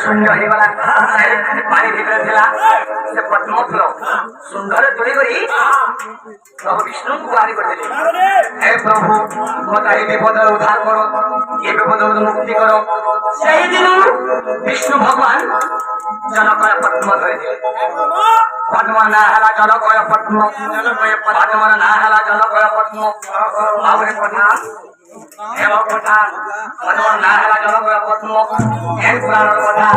सुंदर पानी भीतर से पद्मोत्ल सुंदर तुड़ी करी प्रभु विष्णु को गाड़ी कर देले। हे प्रभु बताई विपद उद्धार करो, ये विपद मुक्ति करो। सही दिन विष्णु भगवान जनकय पद्म धरि दिले। पद्म ना हला जनकय पद्म, पद्म ना हला जनकय पद्म। आउरे पद्म हे भगवान पद्म ना हला जनकय पद्म। हे पुराण कथा